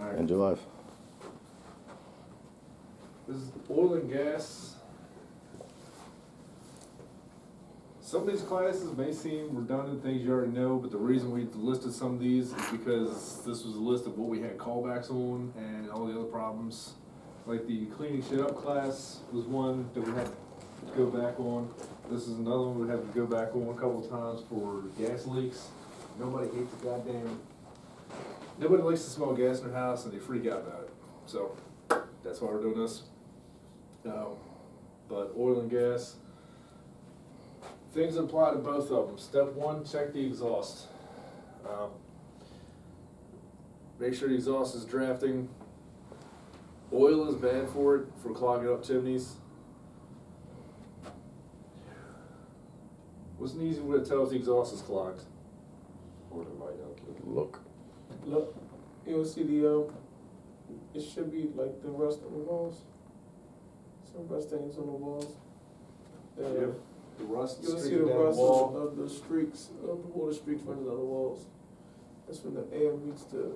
Alright. And July. This is oil and gas. Some of these classes may seem redundant, things you already know, but the reason we listed some of these is because this was a list of what we had callbacks on and all the other problems. Like the cleaning shit up class was one that we had to go back on. This is another one we have to go back on a couple of times for gas leaks. Nobody hates the nobody likes to smell gas in their house and they freak out about it. So that's why we're doing this. But oil and gas. Things apply to both of them. Step one, check the exhaust. Make sure the exhaust is drafting. Oil is bad for it, for clogging up chimneys. What's an easy way to tell if the exhaust is clogged? Or the light out. Look. Look, you'll see the, it should be like the rust on the walls. Some rust stains on the walls. Yep. The rust You'll see streaking the down the rust wall. of the streaks, of the water streaks running down the walls. That's when the air meets the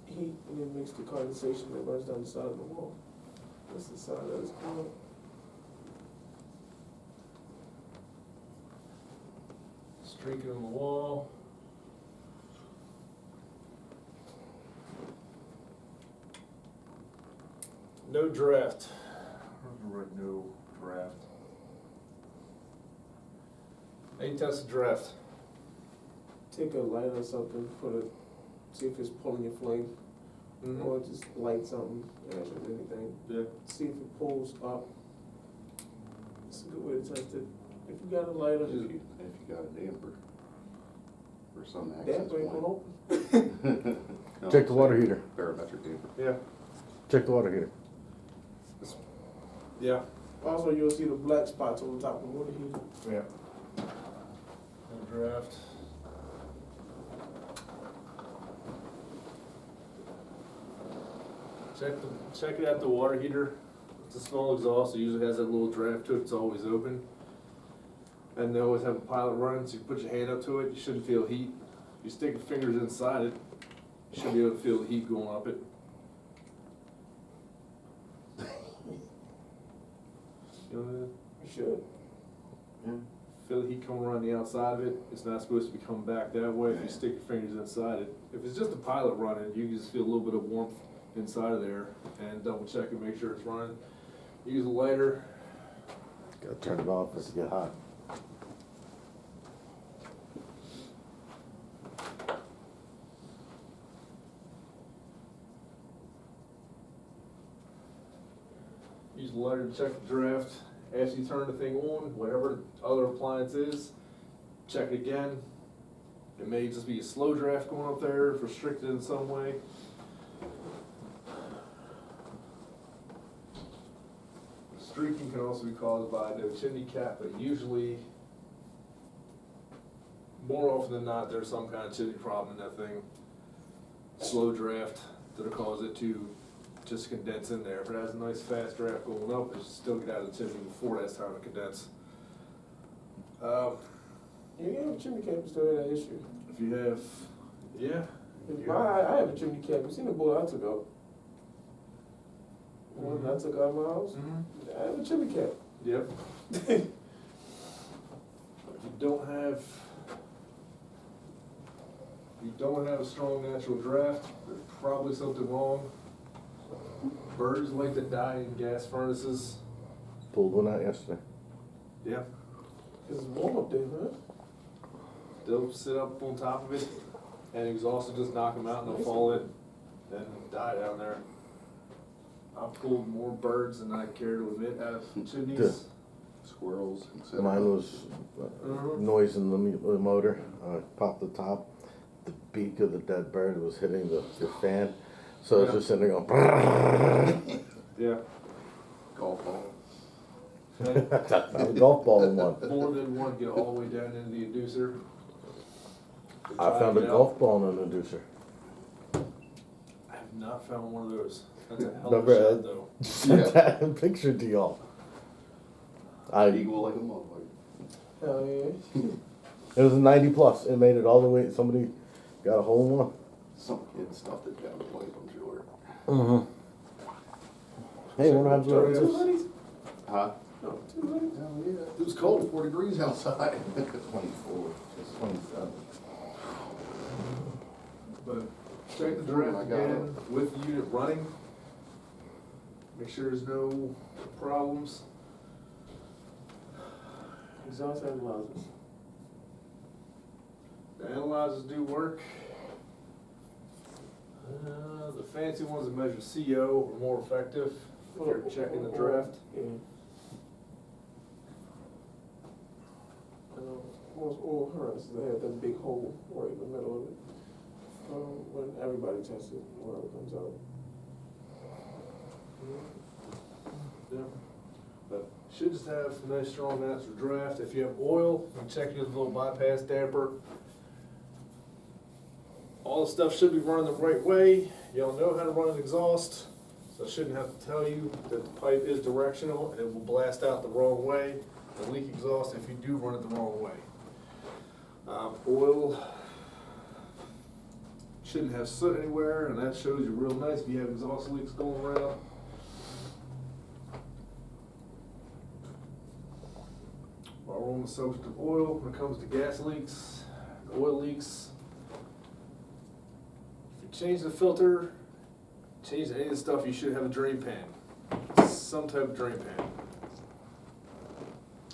heat and it makes the condensation that runs down the side of the wall. That's the side that is clogged. Streaking on the wall. No draft. Right, no draft. How you test the draft? Take a light or something, put it, see if it's pulling your flame, or just light something, as with anything. Yeah. See if it pulls up. It's a good way to test it. If you got a lighter, If you got a damper or some access damper ain't gonna point. open. No, Check the water heater. Barometric damper. Yeah. Check the water heater. Yeah. Also, you'll see the black spots on the top of the water heater. Yeah. No draft. Check it at the water heater. It's a small exhaust. It usually has that little draft to it. It's always open. And they always have a pilot running, so you put your hand up to it. You shouldn't feel heat. You stick your fingers inside it. You should be able to feel the heat going up it. You know what I mean? You should. Feel the heat coming around the outside of it. It's not supposed to be coming back that way if you stick your fingers inside it. If it's just a pilot running, you can just feel a little bit of warmth inside of there and double check and make sure it's running. Use a lighter. Gotta turn it off as it get hot. Use a lighter to check the draft. After you turn the thing on, whatever other appliance is, check it again. It may just be a slow draft going up there, if restricted in some way. Streaking can also be caused by no chimney cap, but usually, more often than not, there's some kind of chimney problem in that thing. Slow draft that'll cause it to just condense in there. If it has a nice fast draft going up, it should still get out of the chimney before it has time to condense. Yeah, chimney cap is still that issue. If you have, yeah. I have a chimney cap. You seen the bullet I took out? The one that I took out of my house? Mm-hmm. I have a chimney cap. Yep. If you don't have a strong natural draft, there's probably something wrong. Birds like to die in gas furnaces. Pulled one out yesterday. Yeah. It's warm up there, huh? They'll sit up on top of it and exhaust will just knock them out and they'll fall in and die down there. I've pulled more birds than I care to admit out of chimneys. Squirrels. etc. Mine was noise in the motor. Popped the top. The beak of the dead bird was hitting the fan. So it's just sitting there going. Yeah. Golf ball. A golf ball in one. More than one get all the way down into the inducer. I found a golf ball in an inducer. I have not found one of those. That's a hell of Remember, a shot though. Sent that picture to y'all. Eagle like a motherfucker. Hell yeah. It was a 90 plus. It made it all the way. Somebody got a hole in one. Some kid stuffed it down the pipe, I'm sure. Mm-hmm. Hey, we're not doing Two this. hoodies? Huh? No, 2 hoodies? Hell yeah. It was cold, 4 degrees outside. 24, it's 27. But check the When I draft got again with the unit running. Make sure there's no problems. Exhaust analyzers. The analyzers do work. The fancy ones that measure CO are more effective if you're checking the draft. Yeah. Most oil harnesses, they have that big hole right in the middle of it. When everybody tests it, whatever comes out. Yeah. But should just have a nice strong master draft. If you have oil, you check your little bypass damper. All the stuff should be running the right way. Y'all know how to run an exhaust, so I shouldn't have to tell you that the pipe is directional and it will blast out the wrong way and leak exhaust if you do run it the wrong way. Oil shouldn't have soot anywhere, and that shows you real nice if you have exhaust leaks going around. While we're on the subject of oil, when it comes to gas leaks, oil leaks, if you change the filter, change any of the stuff, you should have a drain pan. Some type of drain pan.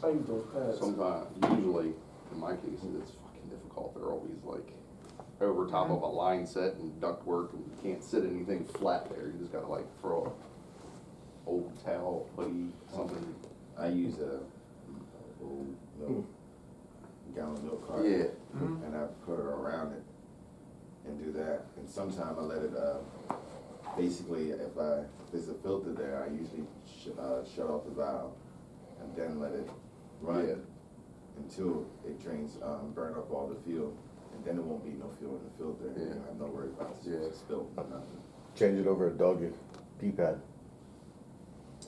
I use those pads. Sometimes, usually, in my case, it's fucking difficult. They're always like over top of a line set and duct work, and you can't sit anything flat there. You just gotta like throw a old towel, hoodie, something. I use a old milk, gallon milk carton. Yeah. And I put it around it and do that. And sometimes I let it, basically, if there's a filter there, I usually shut off the valve and then let it run Yeah. until it drains, burn up all the fuel. And then it won't be no fuel in the filter. And Yeah. I have no worry about Yeah. spill or nothing. Change it over a doggy pee pad.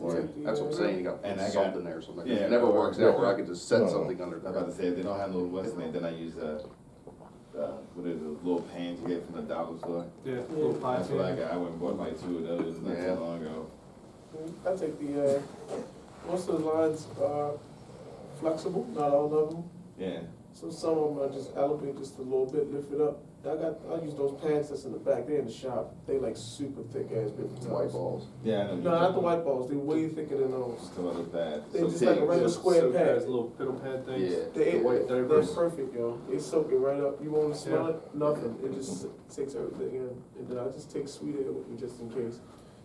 Or, that's what I'm saying, you gotta And put I got- something there, something. yeah, It never or- works out where I could just set No. something under I was about there. to say, if they don't have no what's in it, then I use what is it, those little pans you get from the dollar store. Yeah, little pie That's what I tin. got. I went and bought like 2 of those not Yeah. too long ago. I take the, most of the lines are flexible, not all of them. Yeah. So some of them I just elevate just a little bit, lift it up. I use those pants that's in the back, they're in the shop. They like super thick ass paper towels. White balls. Yeah, I know. No, not the white balls, they're way thicker than those. Some other pads. They Some just like a pigs. regular square So pad. guys, little piddle pad things. Yeah. They, The white they're diapers. perfect, yo. They soak it right up. You won't smell Yeah. it, nothing. It just takes everything in. And then I just take sweet air with me just in case.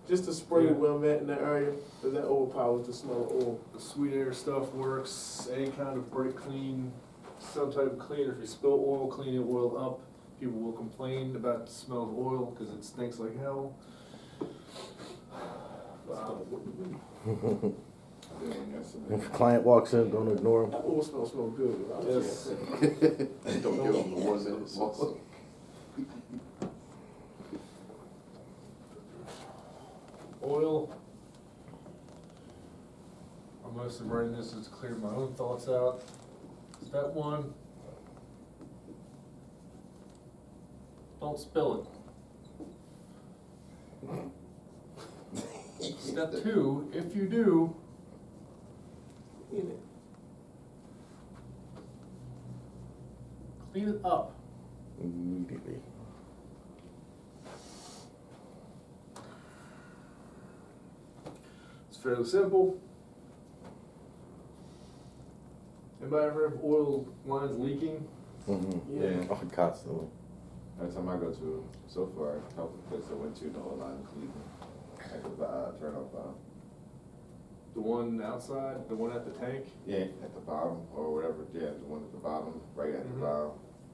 Just to spray Yeah. where I'm at in that area, because that overpowers the smell of oil. The sweet air stuff works. Any kind of brake clean, some type of cleaner. If you spill oil, clean the oil up. People will complain about the smell of oil because it stinks like hell. If a client walks in, don't ignore him. That oil smells good. Yes. Don't give them the 1 minute muscle. Oil. I'm mostly writing this to clear my own thoughts out. Step 1. Don't spill it. Step 2, if you do, In it. clean it up. Immediately. It's fairly simple. Anybody ever have oil lines leaking? Mm-hmm. Yeah. Oh, constantly. Every time I go to, so far, a couple of places I went to, the whole line was leaking. I could turn off, The one outside, the one at the tank? yeah, at the bottom or whatever. Yeah, the one at the bottom, right at Mhm. the bottom.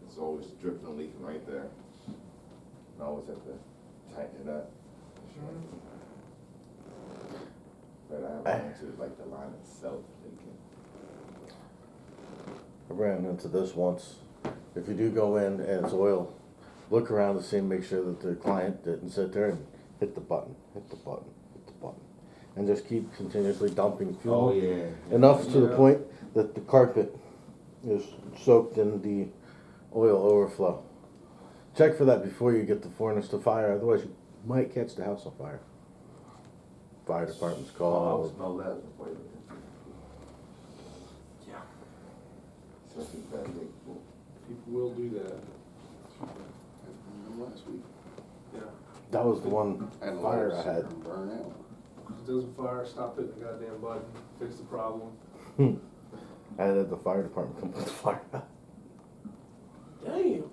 It's always dripping and leaking right there. And I always have to tighten it up. But I haven't run into like the line itself leaking. I ran into this once. If you do go in and it's oil, look around to see, make sure that the client didn't sit there and hit the button, hit the button, hit the button. And just keep continuously dumping fuel. yeah. Enough to the Yeah. point that the carpet is soaked in the oil overflow. check for that before you get the furnace to fire, otherwise you might catch the house on fire. Fire department's I'll called. smell that before you. Yeah. Especially if that big pool. People will do that. Last week. Yeah. That was the one I had a fire lot I had. of burn out. If it doesn't fire, stop hitting the goddamn button, fix the problem. I had the fire department come put the fire out. Damn.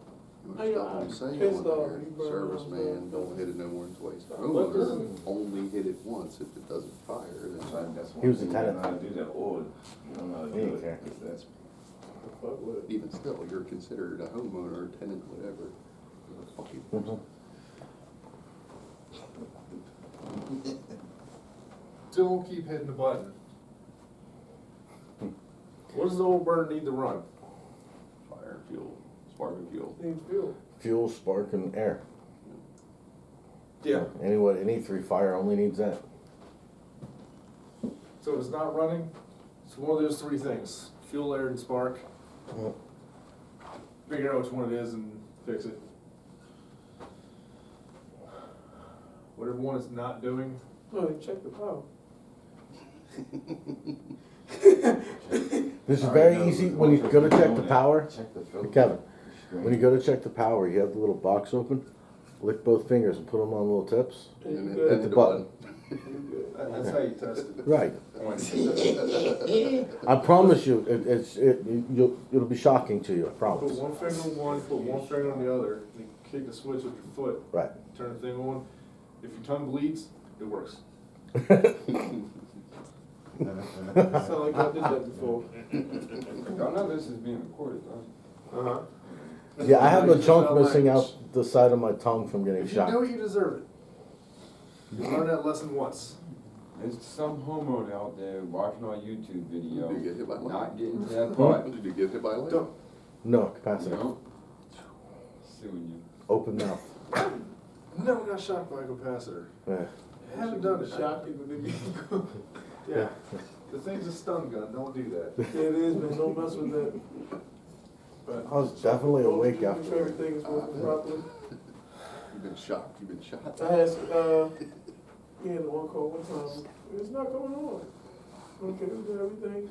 Hey, Stop I and say pissed on off there, you burn serviceman, out. don't hit it no more than twice. What does Homeowner, it- only hit it once if it doesn't fire, That's then right, that's one He was the thing you don't tenant. know how to do that, or you don't know how to He didn't do it. care. It's that- Fuck with it. even still, you're considered a homeowner, tenant, whatever. You're a fucking person. Don't keep hitting the button. What does the old burner need to run? Fire, fuel, sparking fuel. Needs fuel. Fuel, spark, and air. Yeah. Any three fire only needs that. So if it's not running, it's one of those three things, fuel, air, and spark. Mhm. Figure out which one it is and fix it. Whatever one it's not doing, Oh, they check the power. This is I already very know easy, the when you filter go to check on the it. power, Check the filter. Kevin, Screen. when you go to check the power, you have the little box open, lick both fingers and put them on little tips. And And you it- good. and the the button. You good. that's how you test it. Right. I promise you, it'll be shocking to you, I Put promise. one finger on one, put one finger on the other, then kick the switch with your foot, Right. turn the thing on. If your tongue bleeds, it works. Sound like I did that before. Y'all know this is being recorded, right? Uh-huh. Yeah, I have a Use chunk foul missing language. out the side of my tongue from getting If you know shot. it, you deserve it. You learn that lesson once. There's some homeowner out there watching our YouTube video, Did you get hit by lightning? not getting to that part. Did you get hit by lightning? Don't. No, capacitor. No. Suing you. Open mouth. Never got shocked by a capacitor. Yeah. I haven't done it. Shocking when they be. Yeah. The thing's a stun gun, don't do that. Yeah, it is, man. Don't mess with that. But I was definitely awake Make after. sure everything is working properly. You've been shocked, you've been shot. I had, we had one call one time. It's not going on. Okay, we did everything.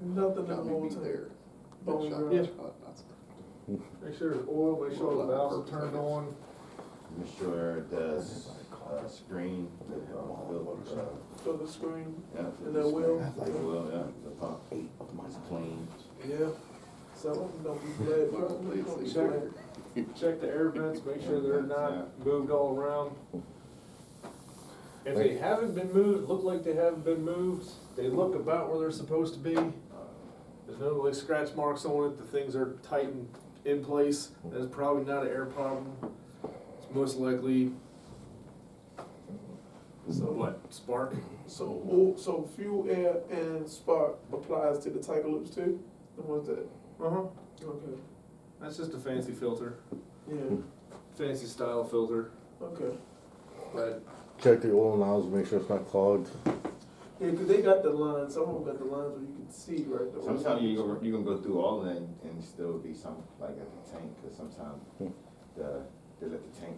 Nothing in the Got whole me time. there. Bone Been shot, dry. been shot, not sorry. make sure there's oil, make sure the valves are turned on. Make sure the screen, Fill the screen. yeah. And that wheel. The wheel, yeah, the pump. Clean. Yeah. Some of them don't be glad. Well, They don't be it's glad. like- Check the air vents, make sure they're not moved all around. If they haven't been moved, look like they haven't been moved, they look about where they're supposed to be. There's no like scratch marks on it, the things are tight and in place, that's probably not an air problem. It's most likely, So what, spark? So fuel, air, and spark applies to the tiger loops too? The ones that, Uh-huh, okay, that's just a fancy filter, yeah, fancy style filter, okay. but Check the oil nozzle, make sure it's not clogged. Yeah, 'cause they got the lines, some of them got the lines where you can see right there. Sometimes you gonna go through all of that and still be some, like at the tank, cause sometimes they let the tank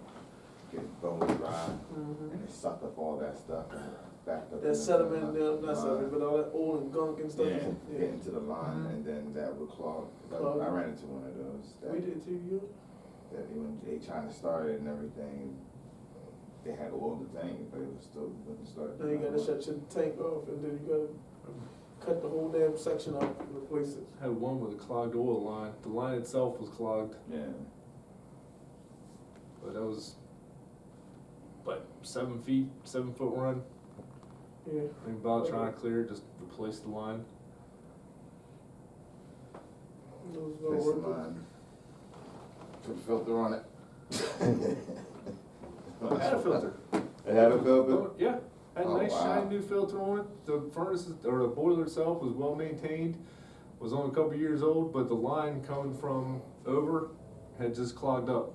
get bone dry Mhm. and they suck up all that stuff and back up. That sediment, not sediment, but all that oil and gunk and stuff. Yeah, get into the line and then that would clog. Clog. I ran into one of those. We did too, you? That when they trying to start it and everything, they had oil in the tank, but it was still wouldn't start. Now you gotta shut your tank off and then you gotta cut the whole damn section off and replace it. had one with a clogged oil line, the line itself was clogged, Yeah. but that was, what, 7 feet, 7-foot run? Yeah. I think about trying to clear it, just replace the line. It was Place well the worth line. Put a filter on it. It had a filter. It had a filter? Oh, yeah, had a Oh, nice wow. shiny new filter on it. The furnace, or the boiler itself was well maintained, was only a couple years old, but the line coming from over had just clogged up.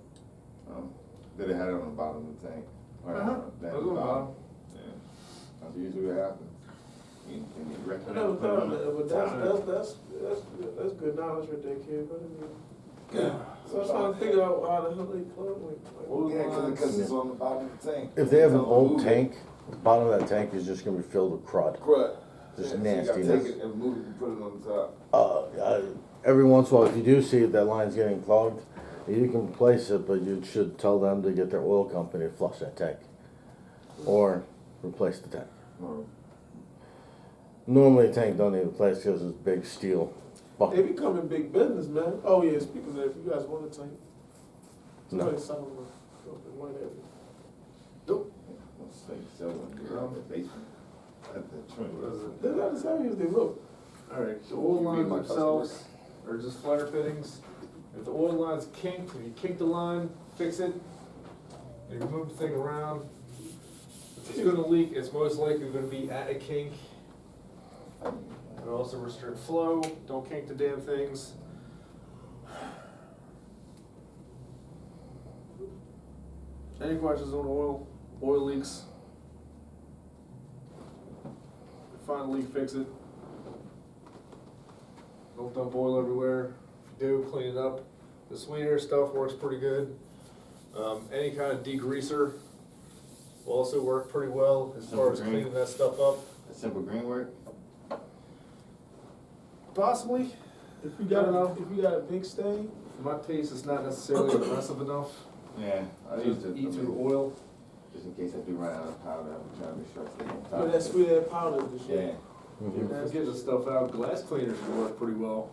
Did it have it on the bottom of the tank? Or Uh-huh. down It was on the bottom. Yeah. That's usually what happens. You I recommend never put thought on of it. that, but that's good knowledge right there, kid, but I mean, So I'm trying to figure out how the hell they plug like Yeah, because it's on the bottom of the tank. If they have an Don't old move it. tank, the bottom of that tank is just gonna be filled with crud. Crud. Just Yeah, so you gotta nastiness. take it and move it and put it on the top. Every once in a while, if you do see that line's getting clogged, you can replace it, but you should tell them to get their oil company to flush that tank. Or replace the tank. Or Normally a tank don't need replaced because it's big steel They bucket. become in big business, man. Oh yeah, speaking of that, if you guys want a tank, No. somebody sell them in one area. Let's say sell one, get it out of the basement. At the trunk. They're not as heavy as they look. Alright, the oil You mean lines my themselves are just flatter fittings. If the oil line's kinked, if you kink the line, fix it, and you move the thing around, if it's gonna leak, it's most likely gonna be at a kink. And also restrict flow, don't kink the damn things. Any questions on oil leaks? Find a leak, fix it. Don't dump oil everywhere. If you do, clean it up. The sweet air stuff works pretty good. Any kind of degreaser will also work pretty well as far as Green. cleaning that stuff up. A simple green work? Possibly. If you got I don't if you got a big stain, For my taste, it's not necessarily aggressive enough Yeah, I to use it. eat through oil. Just in case I do run out of powder, I'm trying to be sure I stay on top. but that sweet air powder is the Yeah, shit. Mhm. That's Get the stuff out. Glass cleaners should work pretty well.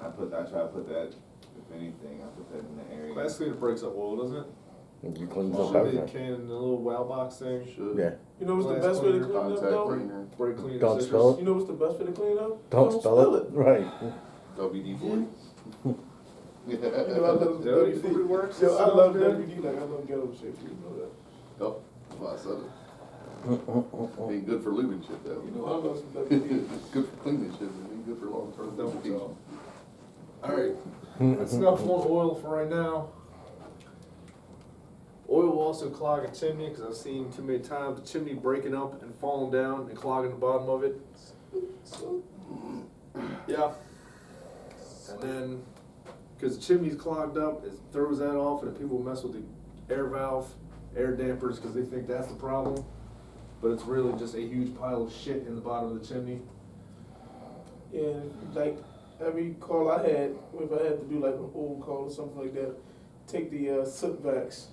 I try to put that, if anything, I put that in the area. Glass cleaner breaks up oil, doesn't it? You clean up Should be a everything. can in the little wow box thing. Should. Yeah. You know what's the Glass best way to cleaner, clean it up Contact though? cleaner, Brake cleaner. Don't scissors. spill it. You know what's the best way to clean it up? Don't spell it. Right. WD-40. You know, I love WD-40 works. Yo, I Smells love good. WD like I love ghetto shit. You know that. Oh, that's why I said it. Ain't good for lubing shit though. You know I love some WD. Good for cleaning shit, but ain't good for long-term Double lubrication. Alright, that's enough on oil for right now. Oil will also clog a chimney, because I've seen too many times the chimney breaking up and falling down and clogging the bottom of it. Yeah. And then, because the chimney's clogged up, it throws that off, and then people mess with the air valve, air dampers, because they think that's the problem. But it's really just a huge pile of shit in the bottom of the chimney. Yeah, like every call I had, if I had to do like an old call or something like that, take the soot vacs.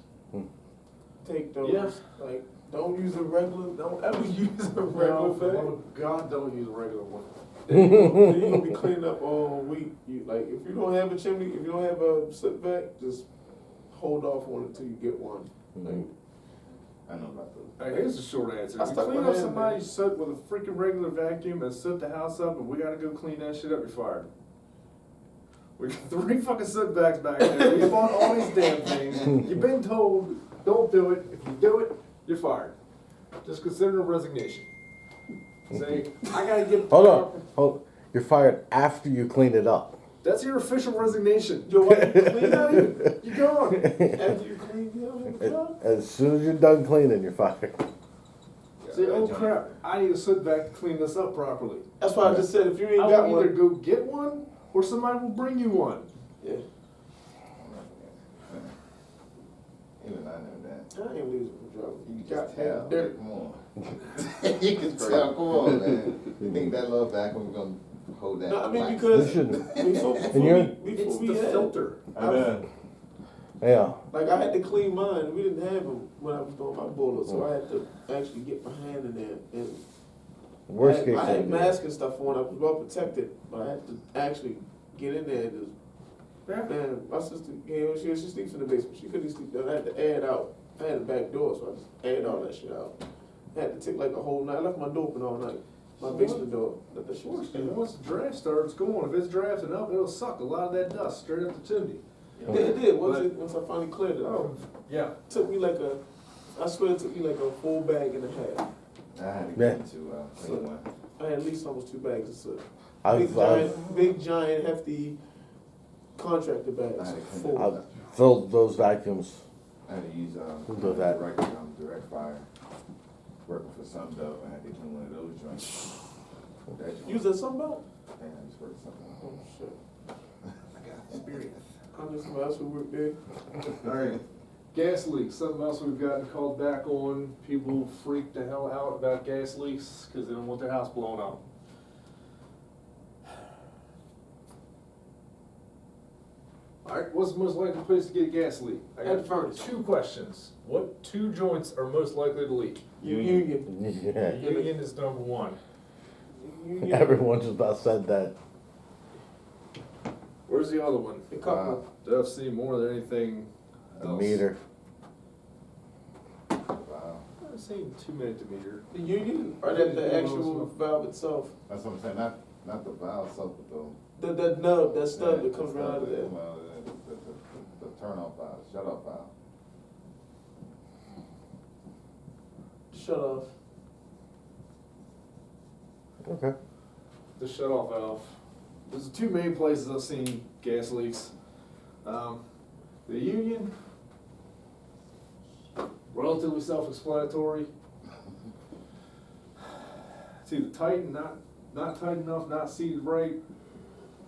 Take those. Yeah. Like, don't use a regular. Don't ever use a No, regular for the vac. love of God, don't use a regular one. Then you gonna be cleaning up all week. You, like, if you don't have a chimney, if you don't have a soot vac, just hold off on it until you get one. Like, I know about those. Alright, here's the short answer. I If you stuck clean my up hand somebody's there. soot with a freaking regular vacuum and soot the house up and we gotta go clean that shit up, you're fired. We got 3 fucking soot bags back there. We bought all these damn things. You've been told, don't do it. If you do it, you're fired. Just consider a resignation. Say, I gotta get. Hold on. Hold. You're fired after you clean it up. That's your official resignation. yo, why you clean Now up? you're gone. After you clean, you don't have a job. As soon as you're done cleaning, you're fired. Say, oh crap, I need a soot vac to clean this up properly. That's why I just said if you ain't I got will either one. go get one or somebody will bring you one. Yeah, Even I know that. I ain't losing a job. You got can just tell, dirt. come on. You can tell, come on, man. You think that little vacuum is gonna hold that? No, I mean wax? because You shouldn't. before And you're- It's we the had, filter. Yeah. like I had to clean mine. We didn't have them when I was doing my boiler, so I had to actually get my hand in there. And Worst case I had scenario. masks and stuff on. I was well protected, but I had to actually get in there and just. Man, my sister, she sleeps in the basement. She couldn't sleep there. I had to air it out. I had a back door, so I just aired all that shit out. I had to take like a whole night. I left my door open all night. My So basement door. Let the shit And stay. once the draft starts going, if it's drafting up, it'll suck a lot of that dust straight up the chimney. It did. But- Once I finally cleared it out. Yeah. Took me like I swear it took me like a full bag and a half. I had to Yeah. get into, clean one. I had at least almost 2 bags of soot. I've Big giant, hefty contractor bags. I had to clean Full. it up. filled those vacuums. I had to use, Who does that? direct fire. Working for Sunbelt, I had to clean one of those joints. That joint, Use that sunbelt? man, I just worked something. Oh shit. I got experience. I know somebody else who worked there. Alright, gas leaks, something else we've gotten called back on. People freak the hell out about gas leaks because they don't want their house blown up. Alright, what's the most likely place to get a gas leak? I At the got furnace. 2 questions. What 2 joints are most likely to leak? Union. Yeah, Union is number 1. Union. everyone just about said that. Where's the other one? A couple. I've seen more than anything The else. meter. Wow. I've seen 2 minute meter. The union or the actual valve itself? That's what I'm saying, not the valve itself, but The nub, that stub yeah, that comes the right out of stuff there. that come out of there, the turn off valve, shut off valve. Shut off. Okay. The shut-off valve. There's 2 main places I've seen gas leaks. The Union, relatively self-explanatory. It's either tight and not tight enough, not seated right.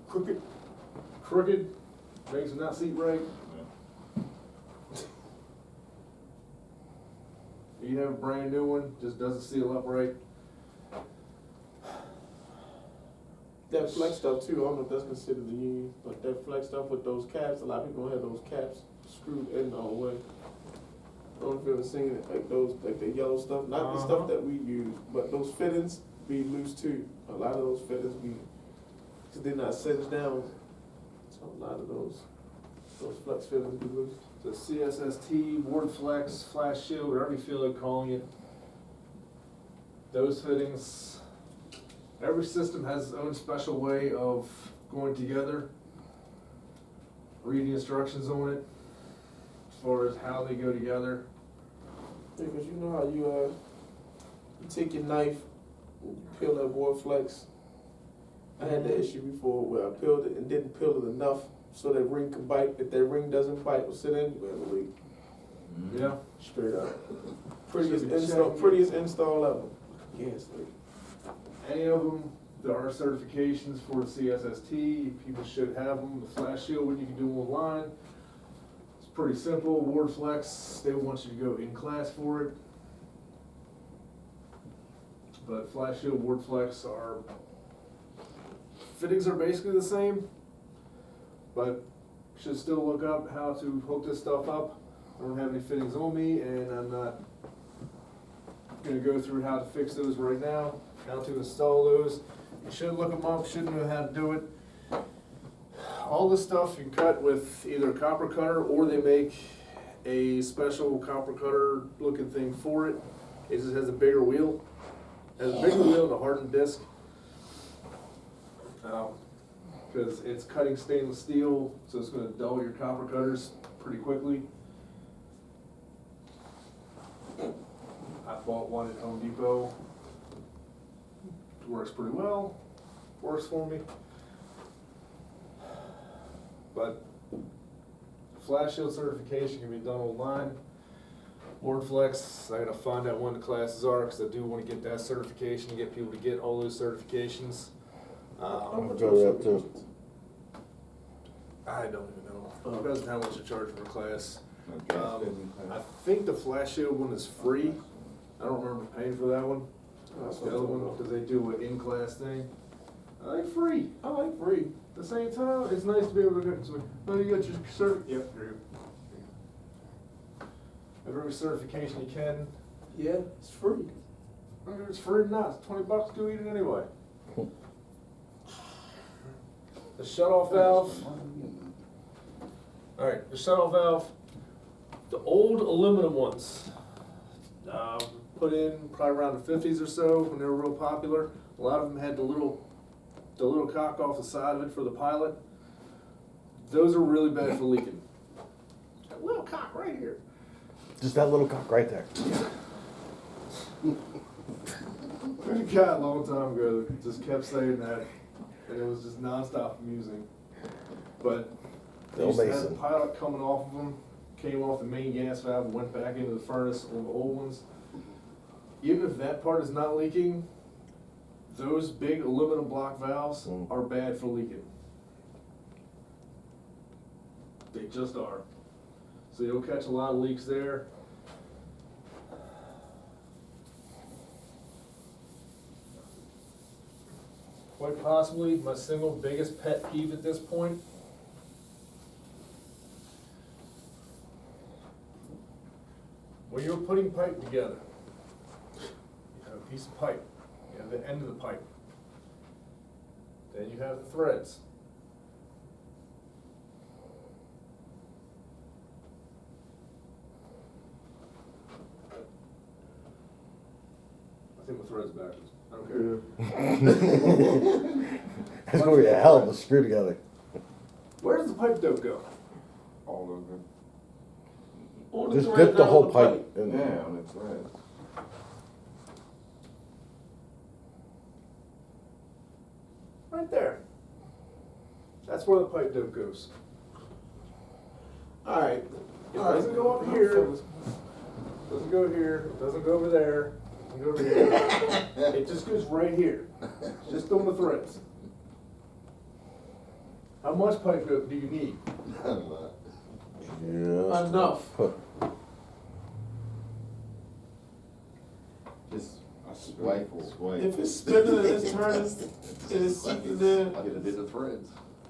Crooked, makes it not seat right. You have a brand new one, just doesn't seal up right. That flex stuff too, I don't know if that's considered the union, but that flex stuff with those caps, a lot of people don't have those caps screwed in all the way. I don't know if you've ever seen it, like those, like the yellow stuff, not the stuff that we use, but those fittings be loose too. A lot of those fittings be, cause they're not cinched down, so a lot of those flex fittings be loose. The CSST, Ward Flex, Flash Shield, whatever you feel like calling it. Those fittings, every system has its own special way of going together. Read the instructions on it, as far as how they go together. Yeah, cause you know how you take your knife, and you peel that Ward Flex. I had that issue before where I peeled it and didn't peel it enough so that ring can bite. If that ring doesn't bite or sit in, we have a leak. Yeah. Straight up. Prettiest Should be install, checking. prettiest install ever. Yes, leak. Any of them, there are certifications for the CSST, people should have them. The Flash Shield, what you can do online. It's pretty simple. Ward Flex, they want you to go in class for it. But Flash Shield, Ward Flex are, fittings are basically the same, but should still look up how to hook this stuff up. I don't have any fittings on me, and I'm not gonna go through how to fix those right now, how to install those. You should look them up, should know how to do it. All this stuff you can cut with either a copper cutter, or they make a special copper cutter looking thing for it. It just has a bigger wheel. It has a bigger wheel and a hardened disc. Because it's cutting stainless steel, so it's gonna dull your copper cutters pretty quickly. I bought one at Home Depot. It works pretty well, works for me. But Flash Shield certification can be done online. Ward Flex, I gotta find out when the classes are, because I do want to get that certification, to get people to get all those certifications. I'm gonna go that too. I don't even know. Depends on how much you charge for a class. No gas fitting. I think the Flash Shield one is free. I don't remember paying for that one. That's The other one, because they do an in-class thing. I like free. I like free. At the same time, it's nice to be able to go, so, oh, you got your cert, yep, here you go. Have every certification you can. Yeah, it's free. Whether it's free or not, it's $20, go eat it anyway. The shut-off valve. Alright, the shut-off valve, the old aluminum ones, put in probably around the 50s or so when they were real popular. A lot of them had the little cock off the side of it for the pilot. Those are really bad for leaking. That little cock right here. Just that little cock right there. There's a guy a long time ago that just kept saying that, and it was just nonstop amusing. But they Bill used to have the Mason. pilot coming off of them, came off the main gas valve, and went back into the furnace on the old ones. Even if that part is not leaking, those big aluminum block valves are bad for leaking. They just are. So you'll catch a lot of leaks there. Quite possibly my single biggest pet peeve at this point. When you're putting pipe together, you have a piece of pipe, you have the end of the pipe. Then you have the threads. I think my thread's backwards. I don't care. That's where you hell of a screw together. Where does the pipe dope go? All over. On Just thread, dip the not whole on pipe in Yeah, there. on the thread. Right there. That's where the pipe dope goes. Alright. It doesn't go up here. Doesn't go here, doesn't go over there, doesn't go over here. It just goes right here, just on the threads. How much pipe dope do you need? Yes. Enough. Just I swipe, swipe. If it's spinning and it's turning, and it's seeping there, I get a bit of threads.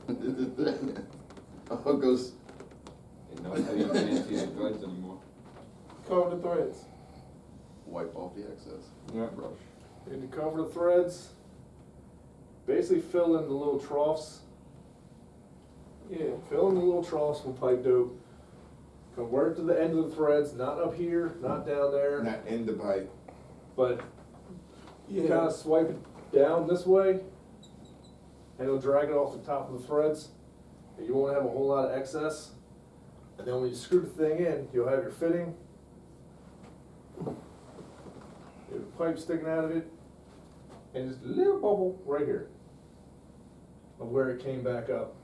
Oh, it goes. And now you can't see the threads anymore. cover the threads. Wipe off the excess. Yeah. Brush. You need to cover the threads, basically fill in the little troughs. Yeah, fill in the little troughs with pipe dope. Convert to the end of the threads, not up here, not down there, Not in the pipe. but you Yeah. kind of swipe it down this way, and it'll drag it off the top of the threads, and you won't have a whole lot of excess. And then when you screw the thing in, you'll have your fitting. You have a pipe sticking out of it, and just a little bubble right here of where it came back up.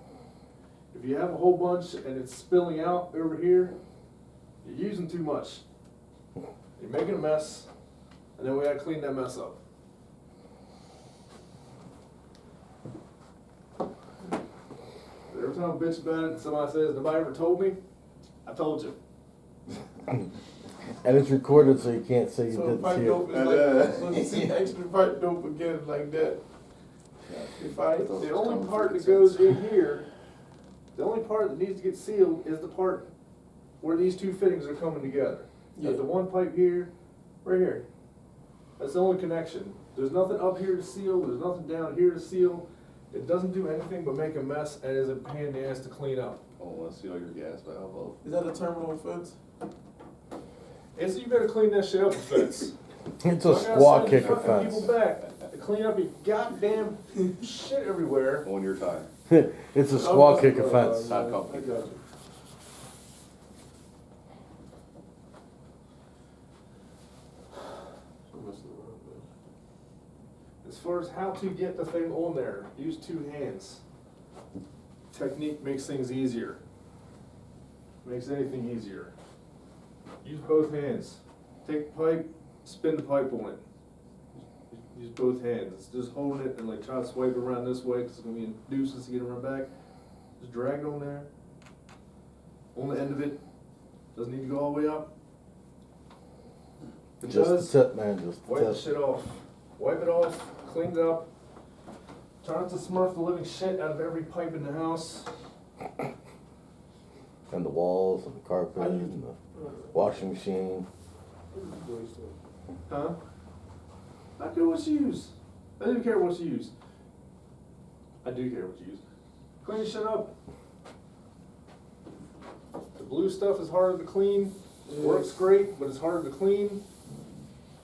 If you have a whole bunch and it's spilling out over here, you're using too much. You're making a mess, and then we gotta clean that mess up. Every time I bitch about it, somebody says, "Nobody ever told me," I told you. And it's recorded so you can't say you So didn't pipe see dope it. is like, so you see extra pipe dope again like that. If I, The only part that goes in here, the only part that needs to get sealed is the part where these two fittings are coming together. Yeah. Got the one pipe here, right here. That's the only connection. There's nothing up here to seal, there's nothing down here to seal. It doesn't do anything but make a mess and is a pain in the ass to clean up. Oh, let's seal your gas valve up. is that a terminal fence? And so you better clean that shit up, offense. It's So a I gotta squaw send kick fucking offense. people back to clean up your goddamn shit everywhere. On your time. It's a squaw kick Oh, offense. Not I comfy. got you. As far as how to get the thing on there, use two hands. Technique makes things easier. Makes anything easier. Use both hands. Take the pipe, spin the pipe on it. Use both hands. It's just holding it and like try to swipe it around this way because it's gonna be a nuisance to get it around back. Just drag it on there. On the end of it. Doesn't need to go all the way up. If it Just does, the tip, man, just wipe the the tip. shit off. Wipe it off, clean it up. Try not to smurf the living shit out of every pipe in the house. And the walls and the carpet and the washing machine. Huh? I care what you use. I don't care what you use. I do care what you use. Clean your shit up. The blue stuff is harder to clean. Works great, but it's harder to clean.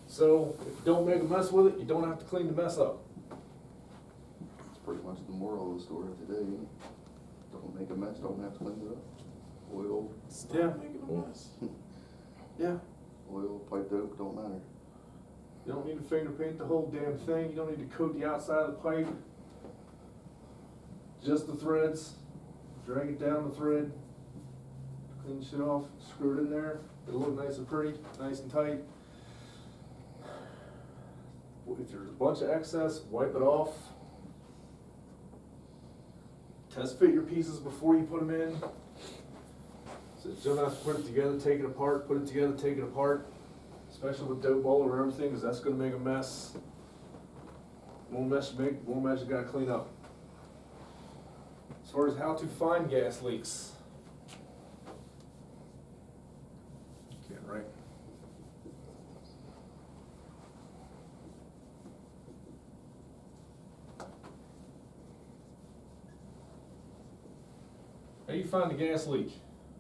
So if you don't make a mess with it, you don't have to clean the mess up. It's pretty much the moral of the story of today. Don't make a mess, don't have to clean it up. Oil, Yeah. Making a mess. Yeah. oil, pipe dope, don't matter. You don't need to finger paint the whole damn thing. You don't need to coat the outside of the pipe. Just the threads. Drag it down the thread. Clean shit off. Screw it in there. It'll look nice and pretty, nice and tight. If there's a bunch of excess, wipe it off. Test fit your pieces before you put them in. So you don't have to put it together, take it apart, put it together, take it apart, especially with dope all over everything, because that's gonna make a mess. More mess you gotta clean up. As far as how to find gas leaks. Can't write. How do you find the gas leak?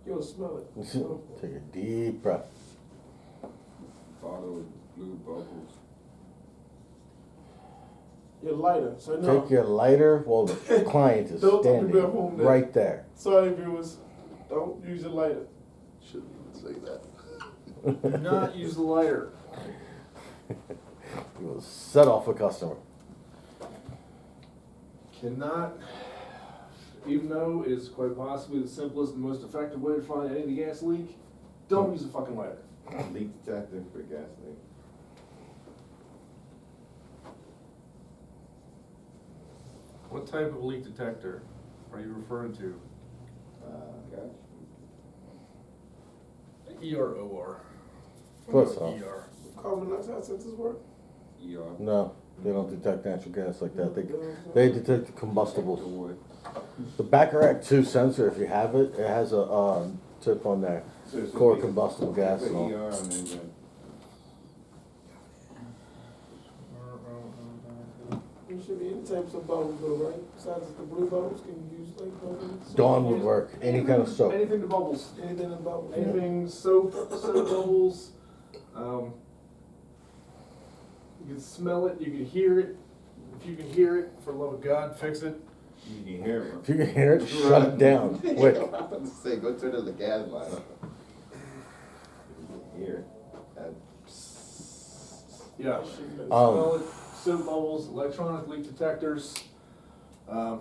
You'll smell it. Take a deep breath. Bottle with blue bubbles. Your lighter, so no. Take your lighter while the client is Don't standing be at home then. right there. Sorry viewers, don't use your lighter. Shouldn't even say that. Do not use the lighter. You will set off a customer. Cannot, even though it's quite possibly the simplest and most effective way to find any gas leak, don't use a fucking lighter. Leak detector for gas leak. What type of leak detector are you referring to? Gas. ER/OR. Close enough. ER. Carbon monoxide sensors work? ER. No, they don't detect natural gas like that. They detect the combustibles. Wood. The Baccarat 2 sensor, if you have it, it has a tip on there. So it's Core just combustible gas put and all. ER and then There should be any types of bubbles though, right? Besides the blue bubbles, can you use like bubbles? Dawn would work, any kind of soap. Anything to bubbles. Anything in bubbles? Anything soap bubbles. You can smell it, you can hear it. If you can hear it, for the love of God, fix it. you can hear it. If you can hear it, shut it down, quick. I was about to say, go turn on the gas line. You can hear it. That Yeah. Um, Smell it, soap bubbles, electronic leak detectors. Like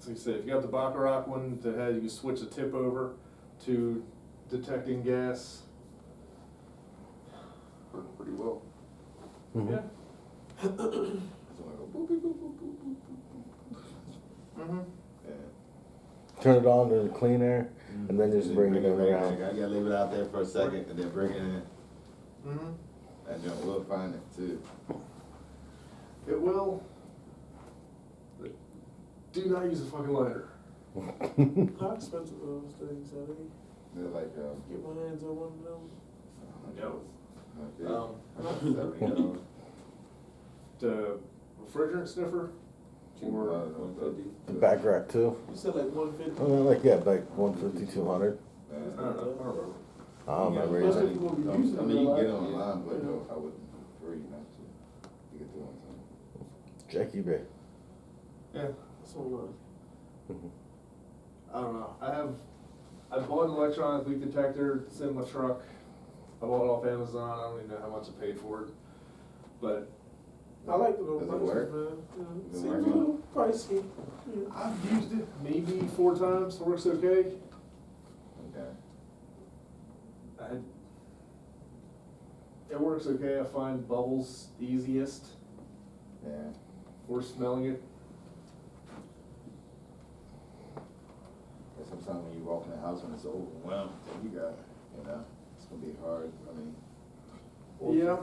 I said, if you got the Baccarat one that has, you can switch the tip over to detecting gas. Worked pretty well. Mhm. Yeah. So I go boop, boop, boop, boop, boop, boop, boop. Mm-hmm. Yeah. Turn it on to the clean air, and then just bring it back. around. I gotta leave it out there for a second and then bring it in. Mm-hmm. And then we'll find it too. It will. But do not use a fucking lighter. How expensive are those things, are they? They're like, Get my hands on one of them. No. $70. The refrigerant sniffer, or 150. The Baccarat 2, You said like 150. like, yeah, like 150, 200. I don't know, I don't remember. I don't remember Most either. people be I using mean, you can get it them a lot. online, but Yeah. no, I wouldn't prefer you not to get the one time. Jackie Bay. Yeah, That's online. I don't know. I bought an electronic leak detector. It's in my truck. I bought it off Amazon. I don't even know how much I paid for it. But I like the little Does it prices, work? man. Does it Seems a work? little pricey. Yeah. I've used it maybe 4 times. Works okay. Okay. It works okay. I find bubbles easiest Yeah. for smelling it. But sometimes when you walk in the house when it's overwhelmed, then you got, it's gonna be hard. I mean, Yeah.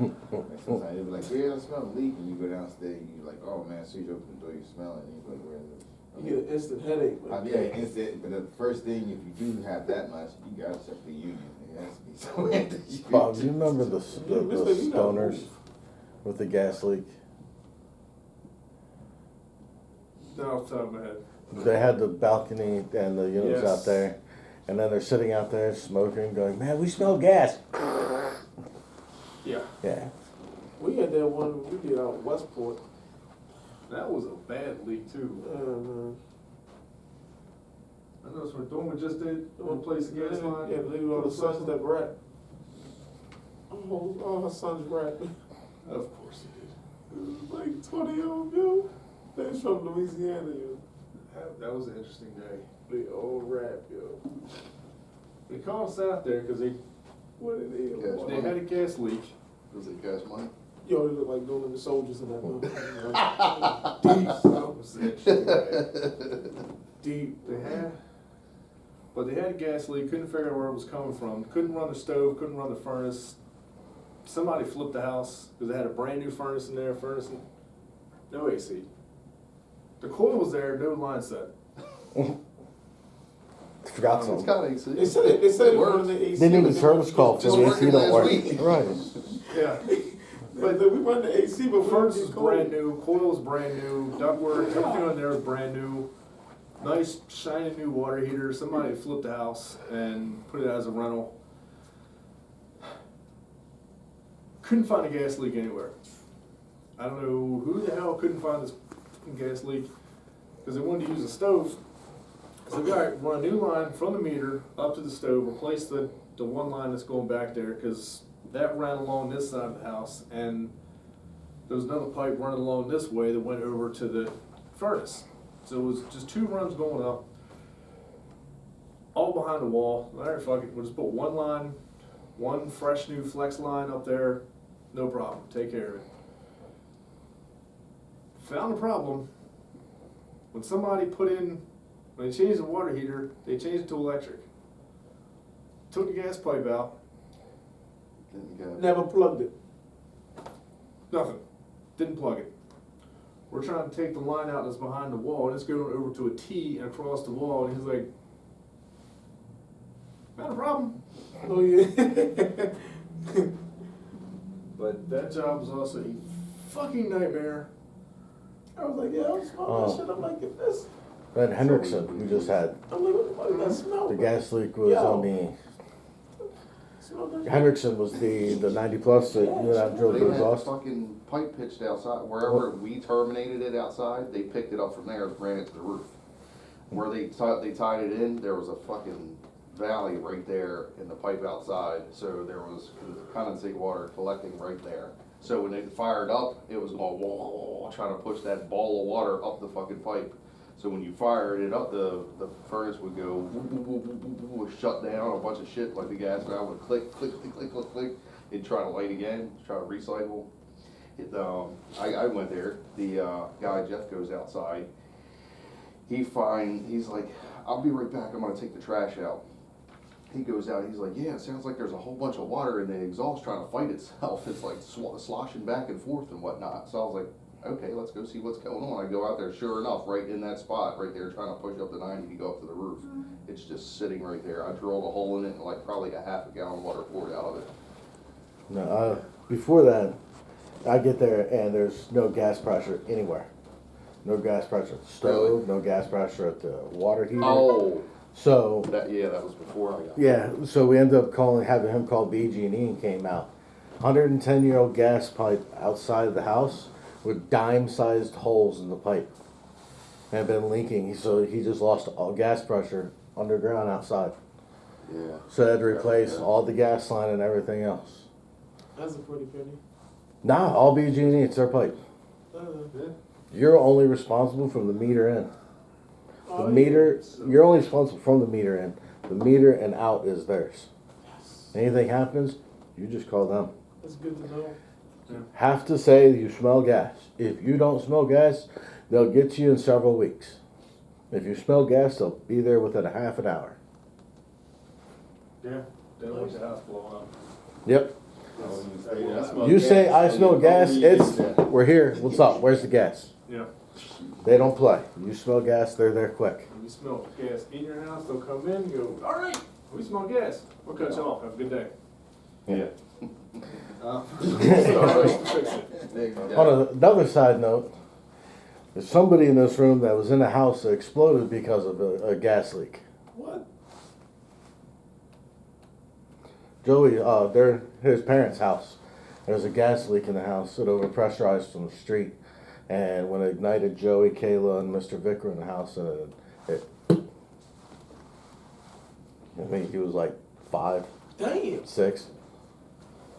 like sometimes you'll be like, yeah, I smell a leak, and you go downstairs and you're like, oh man, as soon as you open the door, you smell it, and you're like, where is it? You get an instant headache. Yeah, instant, but the first thing, if you do have that much, you gotta check the union. It has to be somewhere that you. Bob, do you remember the Yeah, Mr. You know. stoners with the gas leak? Not off the top of my head. They had the balcony and the units Yes. out there, and then they're sitting out there smoking, going, man, we smell gas. Yeah. Yeah. We had that one we did out in Westport. That was a bad leak too. Man. I noticed when Dorman just did replace the gas line. Yeah, leave all the sons that rat. All her sons rat. Of course he did. Like 20 of them, yo. They're from Louisiana, yo. That was an interesting day. They all rap, yo. They called us out there because What it is? Yes. they had a gas leak. Was it gas money? Yo, they look like no limit soldiers in that building. Deep, so, was interesting, right? deep. But they had a gas leak, couldn't figure out where it was coming from, couldn't run the stove, couldn't run the furnace. Somebody flipped the house, because they had a brand new furnace in there, no AC. The coil was there, no line set. Forgot It's something. got AC. They said it works. was the AC. Didn't even but service call for Just the AC working don't last work. week. Right. Yeah. But we run the AC, but we Furnace don't is get cold. brand new, coil is brand new, ductwork, everything on there is brand new. Nice, shiny new water heater. Somebody flipped the house and put it as a rental. Couldn't find a gas leak anywhere. I don't know who the hell couldn't find this fucking gas leak, because they wanted to use a stove. So the guy run a new line from the meter up to the stove, replace the one line that's going back there, because that ran along this side of the house, and there was another pipe running along this way that went over to the furnace. So it was just two runs going up, all behind the wall. All right, fuck it, we'll just put one line, one fresh new flex line up there, no problem, take care of it. Found a problem when somebody when they changed the water heater, they changed it to electric. Took the gas pipe out, Didn't get it. Never plugged it. nothing, didn't plug it. We're trying to take the line out that's behind the wall, and it's going over to a T and across the wall, and he's like, not a problem. Oh yeah. But that job was also a fucking nightmare. I was like, yeah, I'm smelling that shit. I'm like, if this. That Hendrickson, we just had, I'm like, what the fuck is that smell? the gas leak was Yo. on the, Smell that shit. Hendrickson was the 90 plus that you and I drilled They the had exhaust. fucking pipe pitched outside, wherever we terminated it outside, they picked it up from there and ran it to the roof. Where they tied it in, there was a fucking valley right there in the pipe outside, so there was condensate water collecting right there. So when it fired up, it was going whoa, trying to push that ball of water up the fucking pipe. So when you fired it up, the furnace would go woo, woo, woo, woo, woo, woo, shut down a bunch of shit, like the gas valve would click, click, click, click, click, click. It'd try to light again, try to recycle. I went there. The guy Jeff goes outside. He's like, I'll be right back. I'm gonna take the trash out. He goes out. He's like, yeah, it sounds like there's a whole bunch of water in the exhaust trying to fight itself. It's like sloshing back and forth and whatnot. So I was like, okay, let's go see what's going on. I go out there, sure enough, right in that spot, right there, trying to push up the 90 to go up to the roof. It's just sitting right there. I drilled a hole in it and like probably a half a gallon of water poured out of it. No, before that, I get there and there's no gas pressure anywhere. No gas pressure at the stove, Really? no gas pressure at the water heater. Oh, So, that was before I got. yeah, so we ended up having him call BG&E and came out. 110-year-old gas pipe outside of the house with dime-sized holes in the pipe. Had been leaking, so he just lost all gas pressure underground outside. Yeah. So I had to replace all the gas line and everything else. That's a pretty penny. Nah, all BG&E, it's their pipe. Yeah. You're only responsible from the meter in. Oh, The meter, you're only responsible from the meter in. The meter and out is theirs. Anything happens, you just call them. That's good to know. Have to say you smell gas. If you don't smell gas, they'll get you in several weeks. If you smell gas, they'll be there within a half an hour. Yeah, they don't want the house blowing up. Yep. Oh, You say I smell gas, it's, we're here, what's up, where's the gas? Yeah. They don't play. You smell gas, they're there quick. When you smell gas in your house, they'll come in and go, all right, we smell gas. We'll cut you off. Have a good day. Yeah. Fix it. On another side note, there's somebody in this room that was in a house that exploded because of a gas leak. What? Joey, they're his parents' house. There's a gas leak in the house. It overpressurized from the street. And when it ignited, Joey, Kayla, and Mr. Vick were in the house, and I think he was like 5, Damn. 6.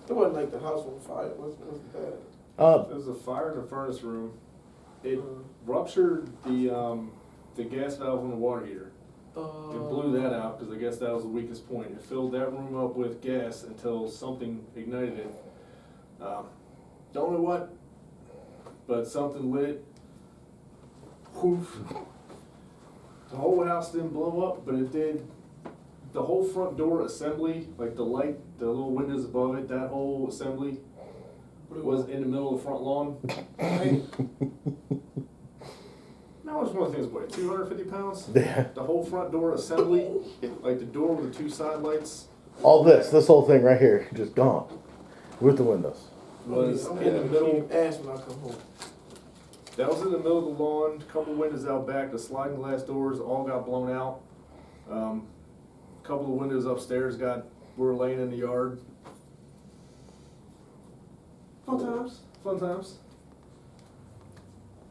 It wasn't like the house on fire. It wasn't bad. There was a fire in the furnace room. It ruptured the gas valve on the water heater. It blew that out because I guess that was the weakest point. It filled that room up with gas until something ignited it. don't know what, but something lit. Poof. The whole house didn't blow up, but it did. The whole front door assembly, like the light, the little windows above it, that whole assembly was in the middle of the front lawn. Now it's one of the things, what, 250 pounds? Yeah. The whole front door assembly, like the door with the two side lights, All this whole thing right here, just gone. With the windows. was I'm in the gonna middle. keep ass when I come home. That was in the middle of the lawn, couple windows out back, the sliding glass doors all got blown out. Couple of windows upstairs were laying in the yard. Fun times, fun times.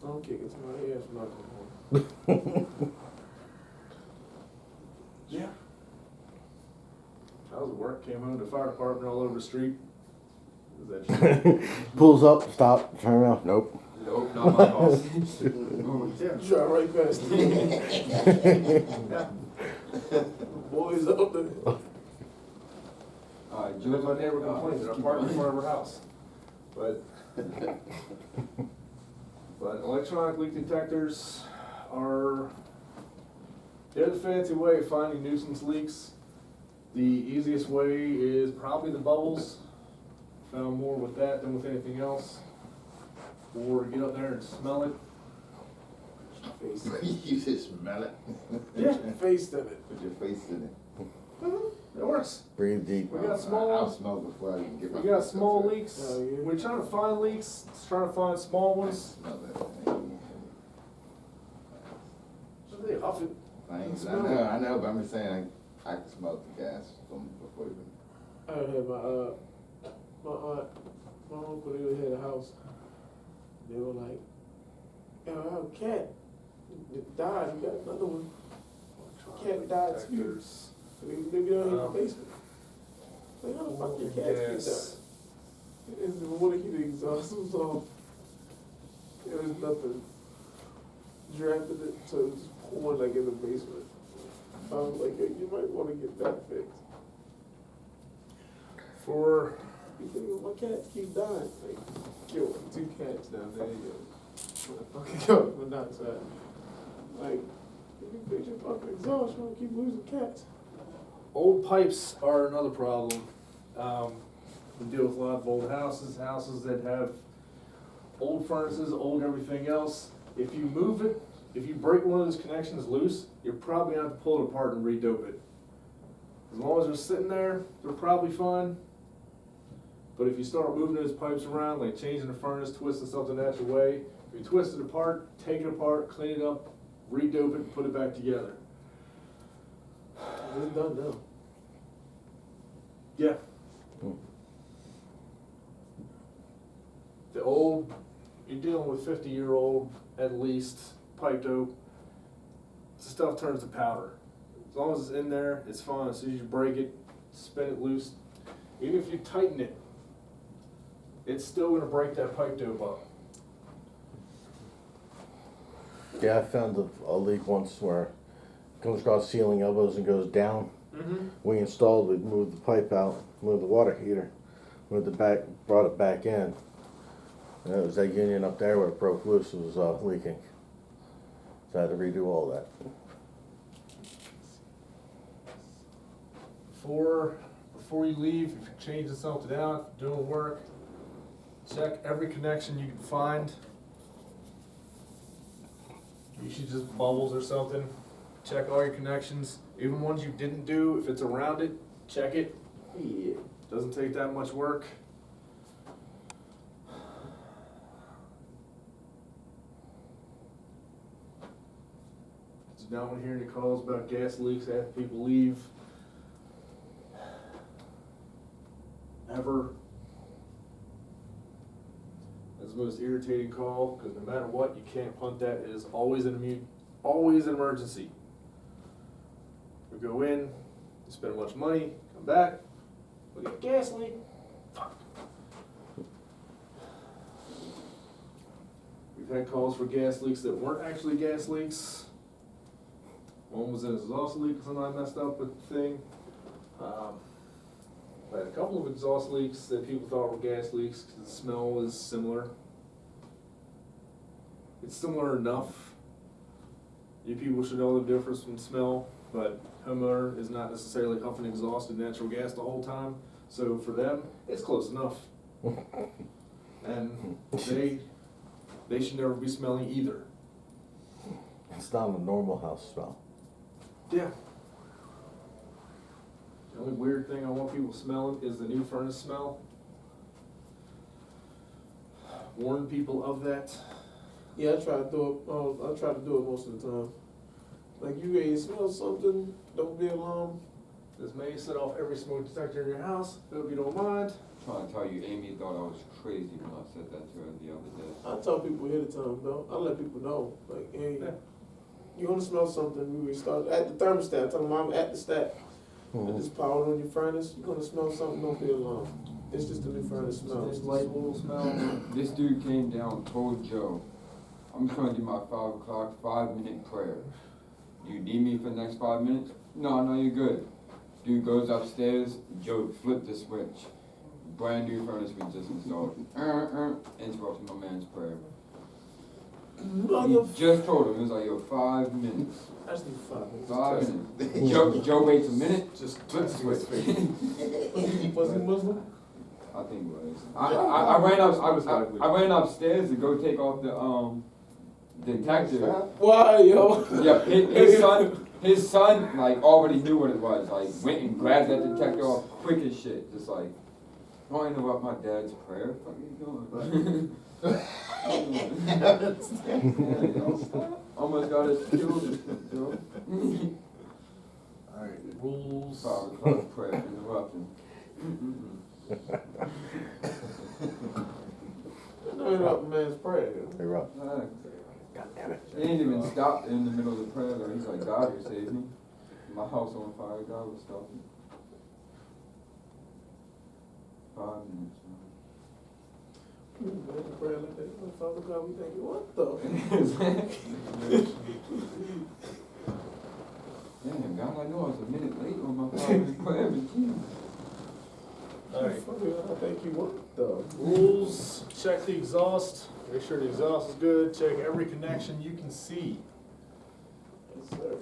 I'm kicking somebody ass when I come home. Yeah. I was at work, came home, the fire department all over the street. Was that shit? Pulls up, stop, turn around. Nope. Nope, not my boss. Yeah. Drive right past me. Yeah. Boys up there. Alright, Just my neighbor complained that I parked in front of her house. But electronic leak detectors they're the fancy way of finding nuisance leaks. The easiest way is probably the bubbles. Found more with that than with anything else. Or get up there and smell it. Face You just smell it. Yeah. face of it. Put your face in it. It works. Breathe deep. We got I'll small, smell before I even get my. we got face small up there. leaks. Oh, yeah. We're trying to find leaks, trying to find small ones. Smell that. So they huff it. I know, but I'm just saying, I can smell the gas from before even. I had my aunt, my uncle, they had a house. They were like, "Yo, our cat it died. We got another one." Cat died too. Detectors. They down in the basement. Like, how the fuck your cat get Yes. died? And the water heater exhaust was off. There was nothing. Drafted it, so it was just pouring like in the basement. I was like, "Hey, you might want to get that fixed." For You think my cats keep dying? Like, killed 2 cats down there. Fucking carbon monoxide. Like, if you fix your fucking exhaust, you want to keep losing cats. old pipes are another problem. We deal with a lot of old houses that have old furnaces, old everything else. If you move it, if you break one of those connections loose, you're probably gonna have to pull it apart and redope it. As long as they're sitting there, they're probably fine. But if you start moving those pipes around, like changing the furnace, twisting something out your way, if you twist it apart, take it apart, clean it up, redope it, and put it back together. It's done now. Yeah. You're dealing with 50-year-old at least pipe dope. The stuff turns to powder. As long as it's in there, it's fine. As soon as you break it, spin it loose. Even if you tighten it, it's still gonna break that pipe dope up. Yeah, I found a leak once where it comes across ceiling elbows and goes down. Mm-hmm. We installed it, moved the pipe out, moved the water heater, moved it back, brought it back in. And it was that union up there where it broke loose, it was leaking. So I had to redo all that. Before you leave, if you're changing something out, if you're doing work, check every connection you can find. Usually just bubbles or something. Check all your connections, even ones you didn't do. If it's around it, check it. Yeah. Doesn't take that much work. Do not want to hear any calls about gas leaks after people leave. Ever. That's the most irritating call, because no matter what, you can't punt that. It is always always an emergency. We go in, spend a bunch of money, come back, we get a gas leak. Fuck. We've had calls for gas leaks that weren't actually gas leaks. One was an exhaust leak, something I messed up with the thing. I had a couple of exhaust leaks that people thought were gas leaks, cause the smell is similar. It's similar enough. You people should know the difference from smell, but homeowner is not necessarily huffing exhaust and natural gas the whole time, so for them, it's close enough. And they should never be smelling either. It's not a normal house smell. Yeah. The only weird thing I want people smelling is the new furnace smell. Warn people of that. Yeah, I try to do it. I try to do it most of the time. Like you ready to smell something? Don't be alarmed. This may set off every smoke detector in your house. Hope you don't mind. Trying to tell you, Amy thought I was crazy when I said that to her the other day. I tell people ahead of time though. I let people know. Like, hey, Yeah. you gonna smell something? We start at the thermostat. Tell them I'm at the stat. I just power on your furnace. You're gonna smell something. Don't be alarmed. It's just a new furnace smell. This light will smell. This dude came down, told Joe, I'm gonna do my 5 o'clock, 5-minute prayer. You need me for the next 5 minutes? No, you're good. Dude goes upstairs, Joe flipped the switch. Brand new furnace we just installed. Interrupted my man's prayer. He just told him, it was like, yo, 5 minutes. I just need 5 minutes. 5 minutes. Joe waits a minute, Just flip the switch. Was he Muslim? I think it was. I ran upstairs to go take off the detector. Why, yo? Yeah, his son, like, already knew what it was. Like, went and grabbed that detector off quick as shit. Just like, don't interrupt my dad's prayer. What are you doing? Almost got us killed. Alright, rules. 5 o'clock prayer interrupting. No, interrupt man's prayer. Hey, Rob. God damn it. He didn't even stop in the middle of the prayer though. He's like, God will save me. My house on fire, God will stop me. 5 minutes, Man, prayer like that. Oh, Father God, we thank you. What the? Damn, God, I know I was a minute late on my 5-minute prayer, but geez. Alright. Father God, I thank you. What the? Rules, check the exhaust. Make sure the exhaust is good. Check every connection you can see. Yes, sir.